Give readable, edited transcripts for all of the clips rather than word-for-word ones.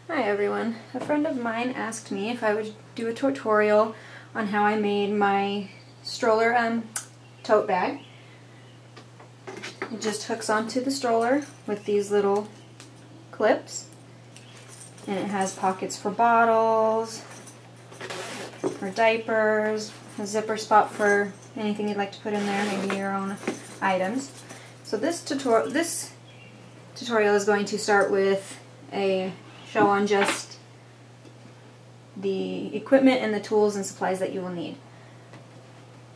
Hi everyone. A friend of mine asked me if I would do a tutorial on how I made my stroller tote bag. It just hooks onto the stroller with these little clips, and it has pockets for bottles, for diapers, a zipper spot for anything you'd like to put in there, maybe your own items. So this tutorial is going to start with a show on just the equipment and the tools and supplies that you will need.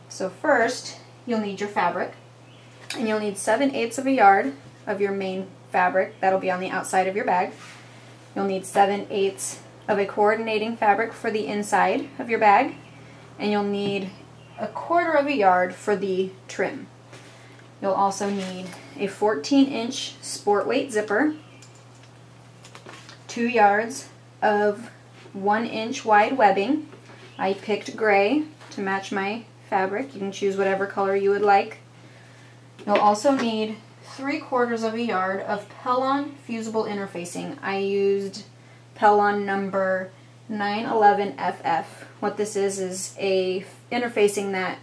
So first, you'll need your fabric, and you'll need 7/8 of a yard of your main fabric. That'll be on the outside of your bag. You'll need 7/8 of a coordinating fabric for the inside of your bag, and you'll need 1/4 of a yard for the trim. You'll also need a 14-inch sport weight zipper, 2 yards of 1-inch wide webbing. I picked gray to match my fabric. You can choose whatever color you would like. You'll also need 3/4 of a yard of Pellon fusible interfacing. I used Pellon number 911FF. What this is a interfacing that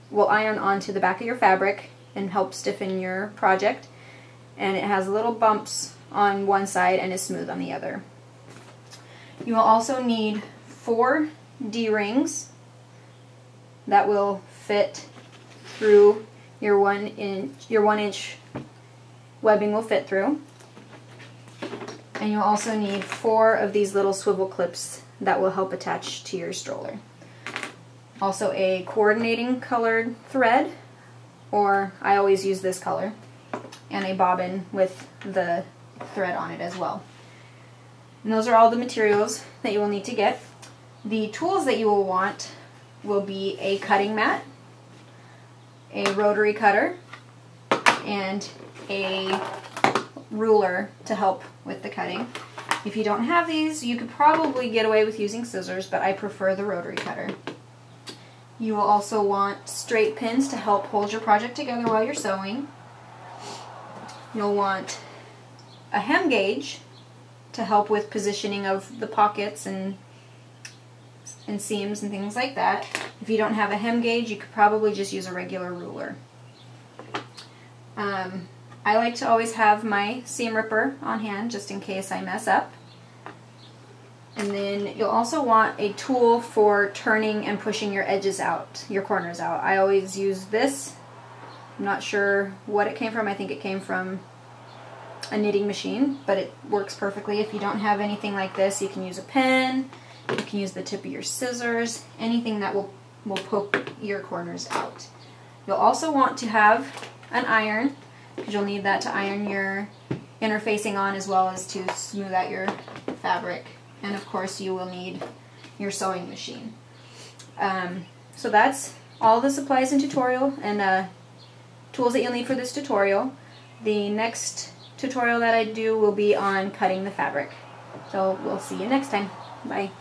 will iron onto the back of your fabric and help stiffen your project, and it has little bumps on one side and is smooth on the other. You will also need 4 D-rings that will fit through your 1-inch webbing will fit through. And you'll also need 4 of these little swivel clips that will help attach to your stroller. Also a coordinating colored thread, or I always use this color, and a bobbin with the thread on it as well. And those are all the materials that you will need to get. The tools that you will want will be a cutting mat, a rotary cutter, and a ruler to help with the cutting. If you don't have these, you could probably get away with using scissors, but I prefer the rotary cutter. You will also want straight pins to help hold your project together while you're sewing. You'll want a hem gauge to help with positioning of the pockets and seams and things like that. If you don't have a hem gauge, you could probably just use a regular ruler. I like to always have my seam ripper on hand just in case I mess up. And then you'll also want a tool for turning and pushing your edges out, your corners out. I always use this. I'm not sure what it came from. I think it came from a knitting machine, but it works perfectly. If you don't have anything like this, you can use a pen, you can use the tip of your scissors, anything that will poke your corners out. You'll also want to have an iron, because you'll need that to iron your interfacing on as well as to smooth out your fabric. And of course you will need your sewing machine. So that's all the supplies and tutorial and tools that you'll need for this tutorial. The next tutorial that I do will be on cutting the fabric. So we'll see you next time. Bye.